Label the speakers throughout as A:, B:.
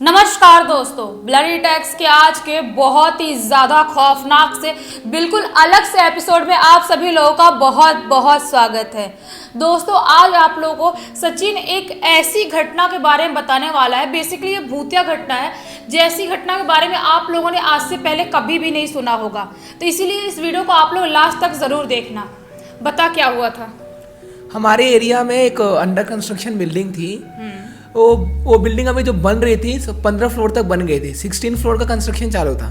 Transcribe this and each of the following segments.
A: नमस्कार दोस्तों, bloody tax के आज के बहुत ही ज़्यादा खौफनाक से बिल्कुल अलग से एपिसोड में आप सभी लोगों का बहुत बहुत स्वागत है। दोस्तों, आज आप लोगों को सचिन एक ऐसी घटना के बारे में बताने वाला है। बेसिकली ये भूतिया घटना है, जैसी घटना के बारे में आप लोगों ने आज से पहले कभी भी नहीं सुना होगा। तो इसीलिए इस वीडियो को आप लोग लास्ट तक ज़रूर देखना। बता क्या हुआ था।
B: हमारे एरिया में एक अंडर कंस्ट्रक्शन बिल्डिंग थी। वो बिल्डिंग अभी जो बन रही थी 15 फ्लोर तक बन गई थी। 16 फ्लोर का कंस्ट्रक्शन चालू था।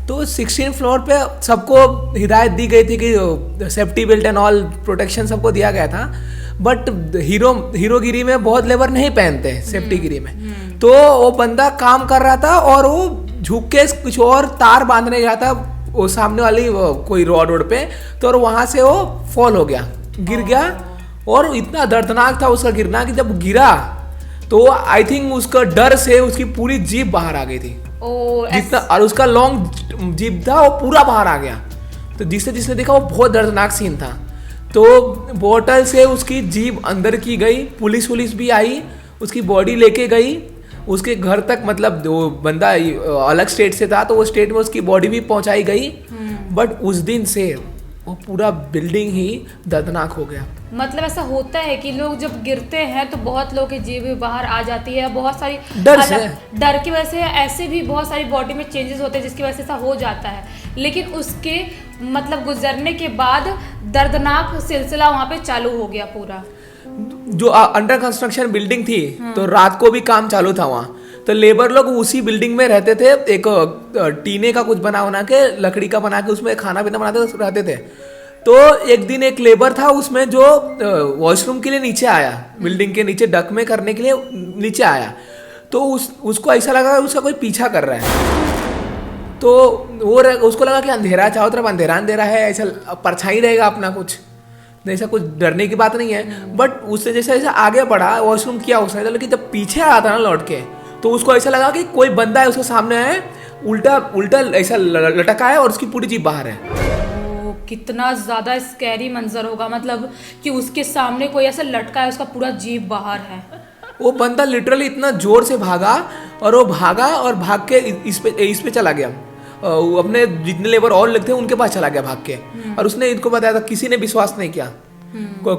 B: तो 16 फ्लोर पे सबको हिदायत दी गई थी कि safety belt and all protection सबको दिया गया था। बट हीरोगिरी में बहुत लेबर नहीं पहनते सेफ्टी गिरी में। तो वो बंदा काम कर रहा था और वो झुक के कुछ और तार बांधने गया था वो सामने वाली कोई रोड पे। तो और वहाँ से वो फॉल हो गया, गिर गया। और इतना दर्दनाक था उसका गिरना कि जब गिरा तो आई थिंक उसका डर से उसकी पूरी जीभ बाहर आ गई थी। जितना और उसका लॉन्ग जीभ था वो पूरा बाहर आ गया। तो जिसने देखा वो बहुत दर्दनाक सीन था। तो बोतल से उसकी जीभ अंदर की गई। पुलिस भी आई, उसकी बॉडी लेके गई उसके घर तक। मतलब वो बंदा अलग स्टेट से था तो वो स्टेट में उसकी बॉडी भी पहुंचाई गई। बट उस दिन से वो पूरा बिल्डिंग ही दर्दनाक हो गया।
A: मतलब ऐसा होता है कि लोग जब गिरते हैं तो बहुत लोगों की जीभ भी बाहर आ जाती है। बहुत सारी डर की वजह से ऐसे भी बहुत सारी बॉडी में चेंजेस होते हैं जिसकी वजह से ऐसा हो जाता है। लेकिन उसके मतलब गुजरने के बाद दर्दनाक सिलसिला वहाँ पे चालू हो गया पूरा।
B: जो अंडर कंस्ट्रक्शन बिल्डिंग थी तो रात को भी काम चालू था वहाँ। तो लेबर लोग उसी बिल्डिंग में रहते थे। एक टीने का कुछ बना के लकड़ी का बना के उसमें खाना पीना बनाते रहते थे। तो एक दिन एक लेबर था उसमें जो वॉशरूम के लिए नीचे आया, बिल्डिंग के नीचे डक में करने के लिए नीचे आया। तो उसको ऐसा लगा उसका कोई पीछा कर रहा है। तो वो उसको लगा कि अंधेरा चारों तरफ अंधेरा है, ऐसा परछाई रहेगा अपना कुछ, ऐसा कुछ डरने की बात नहीं है। बट उससे जैसे आगे बढ़ा वॉशरूम किया उसने, लेकिन जब पीछे आया था ना लौट के तो उसको ऐसा लगा कि कोई बंदा है उसके सामने है, उल्टा ऐसा लटका है और उसकी पूरी जीभ बाहर है।
A: कितना ज़्यादा स्कैरी मंजर होगा, मतलब कि उसके सामने कोई ऐसा लटका है, उसका पूरा जीभ बाहर है।
B: वो बंदा लिटरली इतना जोर से भागा और भाग के इस पे चला गया। अपने जितने लेबर और लोग थे उनके पास चला गया भाग के। और उसने इनको बताया था, किसी ने विश्वास नहीं किया।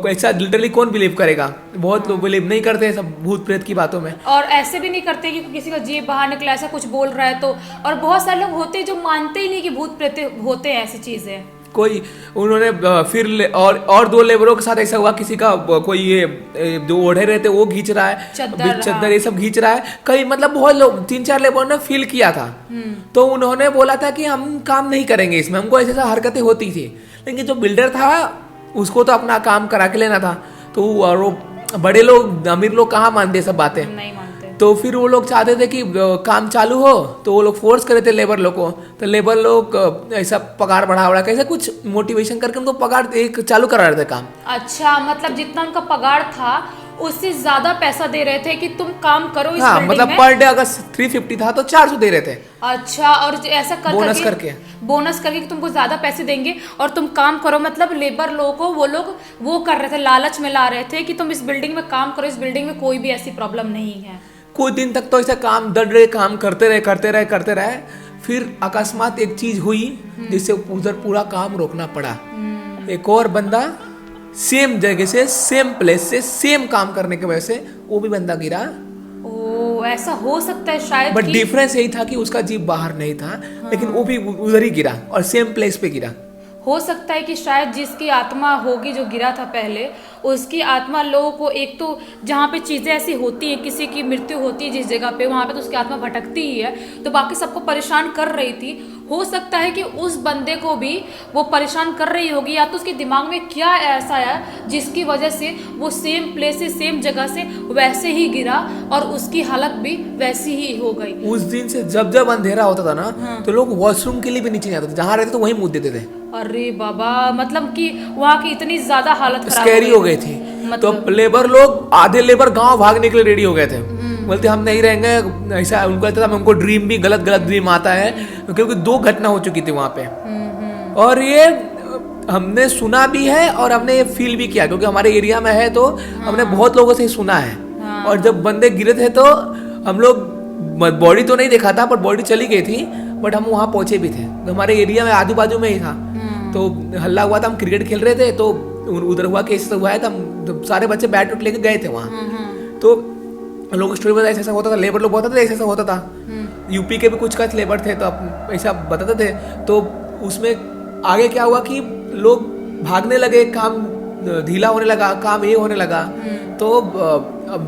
B: ऐसा लिटरली कौन बिलीव करेगा। बहुत लोग बिलीव नहीं करते सब भूत प्रेत की बातों में। और
A: ऐसे भी नहीं करते कि किसी का जीभ बाहर निकला ऐसा कुछ बोल रहा है तो। और बहुत सारे लोग होते हैं जो मानते ही नहीं कि भूत प्रेत होते हैं ऐसी चीजें।
B: कोई उन्होंने फिर और दो लेबरों के साथ ऐसा हुआ, किसी का कोई ये जो ओढ़े रहते वो खींच रहा है, चद्दर ये सब खींच रहा है। कई मतलब बहुत लोग 3-4 लेबरों ने फील किया था। तो उन्होंने बोला था कि हम काम नहीं करेंगे इसमें, हमको ऐसा हरकतें होती थी। लेकिन जो बिल्डर था उसको तो अपना काम करा के लेना था। तो वो बड़े लोग अमीर लोग कहाँ मानते सब बातें,
A: नहीं मानते।
B: तो फिर वो लोग चाहते थे कि काम चालू हो। तो वो लोग फोर्स करे थे लेबर लोग को। तो लेबर लोग ऐसा पगार बढ़ा कैसे कुछ मोटिवेशन करके उनको पगार एक चालू करा रहे थे काम।
A: अच्छा, मतलब जितना उनका पगार था उससे ज्यादा पैसा दे रहे थे कि तुम काम करो इस बिल्डिंग
B: मतलब
A: में।
B: पर डे अगर 350 था तो 400 दे रहे थे।
A: अच्छा, और ऐसा बोनस करके कि तुमको ज्यादा पैसे देंगे और तुम काम करो। मतलब लेबर लोगों को वो कर रहे थे, लालच में ला रहे थे कि तुम इस बिल्डिंग में काम करो, इस बिल्डिंग में कोई भी ऐसी प्रॉब्लम नहीं है।
B: कुछ दिन तक तो ऐसा काम दर्द रहे, काम करते रहे। फिर अकस्मात एक चीज हुई जिससे उधर पूरा काम रोकना पड़ा। एक और बंदा सेम जगह से, सेम प्लेस से, सेम काम करने की वजह से वो भी बंदा गिरा।
A: ऐसा हो सकता है शायद।
B: बट डिफरेंस यही था कि उसका जीभ बाहर नहीं था। लेकिन वो भी उधर ही गिरा और सेम प्लेस पे गिरा।
A: हो सकता है कि शायद जिसकी आत्मा होगी जो गिरा था पहले, उसकी आत्मा लोगों को, एक तो जहाँ पे चीज़ें ऐसी होती हैं, किसी की मृत्यु होती है जिस जगह पे, वहाँ पे तो उसकी आत्मा भटकती ही है, तो बाकी सबको परेशान कर रही थी। हो सकता है कि उस बंदे को भी वो परेशान कर रही होगी, या तो उसके दिमाग में क्या ऐसा है जिसकी वजह से वो सेम प्लेस से, सेम जगह से वैसे ही गिरा और उसकी हालत भी वैसी ही हो गई।
B: उस दिन से जब अंधेरा होता था ना तो लोग वॉशरूम के लिए भी नीचे नहीं आते थे, जहाँ रहते तो वहीं मुँह देते थे।
A: अरे बाबा, मतलब कि वहाँ की इतनी ज्यादा हालत
B: स्कैरी हो गई थी। मतलब तो लेबर लोग, आधे लेबर गांव भागने के लिए रेडी हो गए थे। बोलते हम नहीं रहेंगे ऐसा। उनको लगता था उनको ड्रीम भी गलत ड्रीम आता है, क्योंकि 2 घटना हो चुकी थी वहाँ पे। और ये हमने सुना भी है और हमने ये फील भी किया, क्योंकि हमारे एरिया में है तो हमने बहुत लोगों से सुना है। और जब बंदे गिरे थे तो हम लोग बॉडी तो नहीं देखा था, पर बॉडी चली गई थी, बट हम वहाँ पहुंचे भी थे। हमारे एरिया में आजू बाजू में ही था, तो हल्ला हुआ था, हम क्रिकेट खेल रहे थे, तो उधर हुआ केस हुआ है, तो सारे बच्चे बैट उठ लेके गए थे वहाँ। तो लोग स्टोरी बताया ऐसा होता था, लेबर लोग बताते थे ऐसा होता था। यूपी के भी कुछ लेबर थे, तो आप ऐसा बताते थे। तो उसमें आगे क्या हुआ कि लोग भागने लगे, काम ढीला होने लगा, काम ये होने लगा। तो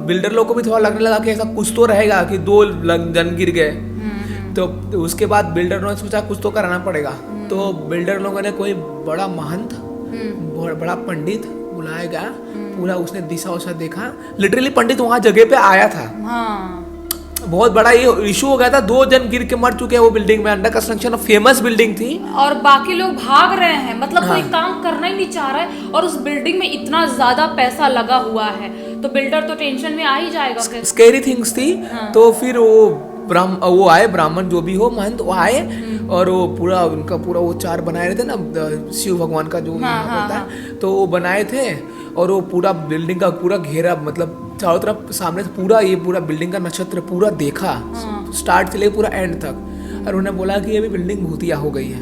B: बिल्डर लोग को भी थोड़ा लगने लगा कि ऐसा कुछ तो रहेगा कि 2 जन गिर गए। तो उसके बाद बिल्डर ने सोचा कुछ तो कराना पड़ेगा। तो बिल्डर लोगों ने कोई बड़ा महंत, बड़ा पंडित बुलाया गया, पूरा उसने दिशा उशा देखा। लिटरली पंडित वहां जगह पे आया था।
A: हाँ।
B: बहुत बड़ा ये इशू हो गया था, 2 जन गिर के मर चुके हैं वो बिल्डिंग में, अंडर कंस्ट्रक्शन, फेमस बिल्डिंग थी,
A: और बाकी लोग भाग रहे हैं, मतलब
B: हाँ।
A: कोई काम करना ही नहीं चाह रहा है, और उस बिल्डिंग में इतना ज्यादा पैसा लगा हुआ है, तो बिल्डर तो टेंशन में आ ही जाएगा फिर।
B: स्कैरी थिंग्स थी। हाँ। तो फिर वो आए, ब्राह्मण जो भी हो, महंत, वो आए, और वो पूरा उनका पूरा वो चार बनाए रहे थे ना शिव भगवान का जो होता है, तो वो बनाए थे, और वो पूरा बिल्डिंग का पूरा घेरा, मतलब चारों तरफ सामने से पूरा ये पूरा बिल्डिंग का नक्षत्र पूरा देखा, स्टार्ट से लेकर पूरा एंड तक। और उन्हें बोला कि ये भी बिल्डिंग भूतिया हो गई है,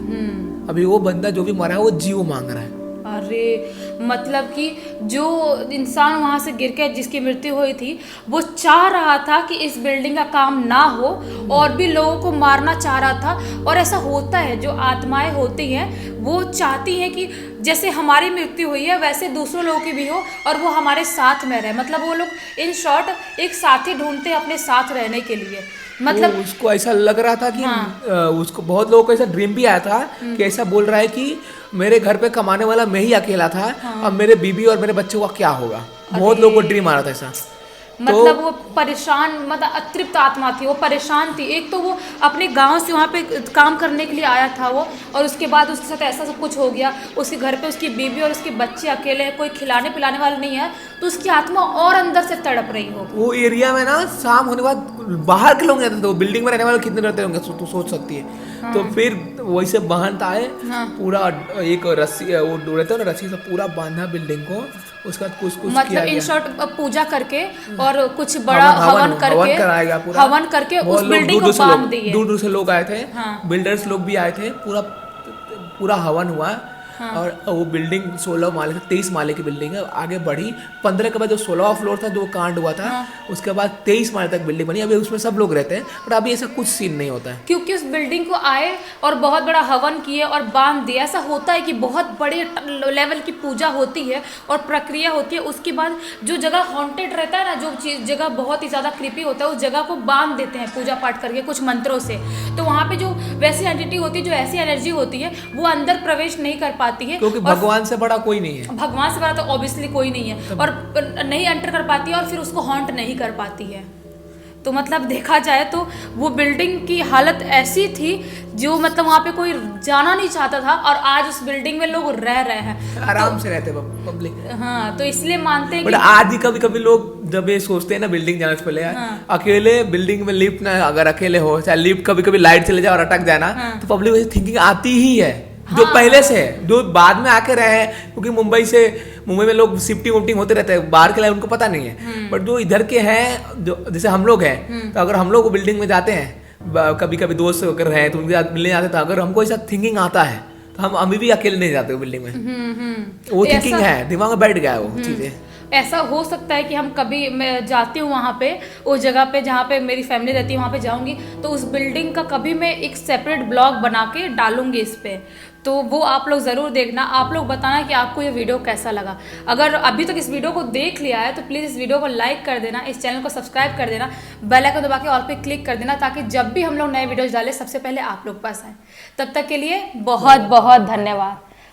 B: अभी वो बंदा जो भी मरा है वो जीव मांग रहा है।
A: अरे मतलब कि जो इंसान वहां से गिर के जिसकी मृत्यु हुई थी, वो चाह रहा था कि इस बिल्डिंग का काम ना हो, और भी लोगों को मारना चाह रहा था। और ऐसा होता है, जो आत्माएं होती हैं वो चाहती हैं कि जैसे हमारी मृत्यु हुई है वैसे दूसरों लोगों की भी हो, और वो हमारे साथ में रहे। मतलब वो लोग इन शॉर्ट एक साथी ढूंढते हैं अपने साथ रहने के लिए। मतलब
B: उसको ऐसा लग रहा था कि उसको, बहुत लोगों को ऐसा ड्रीम भी आया था कि ऐसा बोल रहा है कि मेरे घर पे कमाने वाला मैं ही अकेला था, अब मेरे बीबी और मेरे बच्चों का क्या होगा। बहुत लोगों को ड्रीम आ रहा था ऐसा।
A: मतलब वो परेशान, मतलब अतृप्त आत्मा थी, वो परेशान थी। एक तो वो अपने गांव से वहाँ पे काम करने के लिए आया था वो, और उसके बाद उसके साथ ऐसा सब कुछ हो गया। उसके घर पे उसकी बीवी और उसके बच्चे अकेले हैं, कोई खिलाने पिलाने वाला नहीं है, तो उसकी आत्मा और अंदर से तड़प रही हो।
B: वो एरिया में ना शाम होने बाद बाहर के लोग रहते थे, बिल्डिंग में रहने वाले कितने रहते होंगे तो सोच सकती है। तो फिर वैसे महंत आए, पूरा एक रस्सी, वो रहते ना रस्सी से पूरा बांधा बिल्डिंग को, उसका कुछ
A: मतलब इन शॉर्ट पूजा करके और कुछ बड़ा हवन करके,
B: कराया पूरा
A: हवन करके उस बिल्डिंग को बांध दिए।
B: दूर दूर से लोग आए थे, बिल्डर्स लोग भी आए थे, पूरा हवन हुआ। और वो बिल्डिंग 16 माले से 23 माले की बिल्डिंग है, आगे बढ़ी। 15 के बाद जो 16वां फ्लोर था जो कांड हुआ था, उसके बाद 23 माले तक बिल्डिंग बनी। अभी उसमें सब लोग रहते हैं, पर अभी ऐसा कुछ सीन नहीं होता है,
A: क्योंकि उस बिल्डिंग को आए और बहुत बड़ा हवन किए और बांध दिया। ऐसा होता है कि बहुत बड़े लेवल की पूजा होती है और प्रक्रिया होती है, उसके बाद जो जगह हॉन्टेड रहता है ना, जो चीज जगह बहुत ही ज्यादा क्रीपी होता है, उस जगह को बांध देते हैं पूजा पाठ करके कुछ मंत्रों से। तो वहाँ पे जो वैसी एंटिटी होती है, जो ऐसी एनर्जी होती है, वो अंदर प्रवेश नहीं कर पाती है,
B: क्योंकि भगवान से बड़ा कोई नहीं है।
A: भगवान से बड़ा तो ऑब्वियसली कोई नहीं है, और नहीं एंटर कर पाती है, और फिर उसको हॉन्ट नहीं कर पाती है। तो मतलब देखा जाए तो वो बिल्डिंग की हालत ऐसी थी, जो मतलब वहाँ पे कोई जाना नहीं चाहता था, और आज उस बिल्डिंग में लोग रह रहे हैं,
B: आराम से रहते पब्लिक।
A: हाँ, तो इसलिए मानते हैं
B: कि आज ही कभी कभी लोग जब ये सोचते हैं ना बिल्डिंग जाने से पहले, अकेले बिल्डिंग में लिफ्ट ना, अगर अकेले हो, चाहे लिफ्ट कभी कभी लाइट चले जाए और अटक जाए ना, तो पब्लिक वैसे थिंकिंग आती ही है, जो पहले से है, जो बाद में आके रहे हैं। क्योंकि मुंबई में लोग शिफ्टिंग वोटिंग होते रहते हैं, बाहर के लिए उनको पता नहीं है, बट जो इधर के हैं, जो जैसे हम लोग हैं, तो अगर हम लोग बिल्डिंग में जाते हैं, कभी कभी दोस्त अगर हैं तो उनके साथ मिलने जाते, तो अगर हमको ऐसा थिंकिंग आता है तो हम अभी भी अकेले नहीं जाते बिल्डिंग में। वो थिंकिंग है, दिमाग में बैठ गया है वो चीजें।
A: ऐसा हो सकता है कि हम कभी, मैं जाती हूँ वहाँ पे, उस जगह पे जहाँ पे मेरी फैमिली रहती है, वहाँ पे जाऊँगी तो उस बिल्डिंग का कभी मैं एक सेपरेट ब्लॉग बना के डालूंगी इस पे, तो वो आप लोग ज़रूर देखना। आप लोग बताना कि आपको ये वीडियो कैसा लगा। अगर अभी तक इस वीडियो को देख लिया है तो प्लीज़ इस वीडियो को लाइक कर देना, इस चैनल को सब्सक्राइब कर देना, बेल आइकन दबा के ऑल पे क्लिक कर देना, ताकि जब भी हम लोग नए वीडियोज़ डालें सबसे पहले आप लोग पास आए। तब तक के लिए बहुत बहुत धन्यवाद।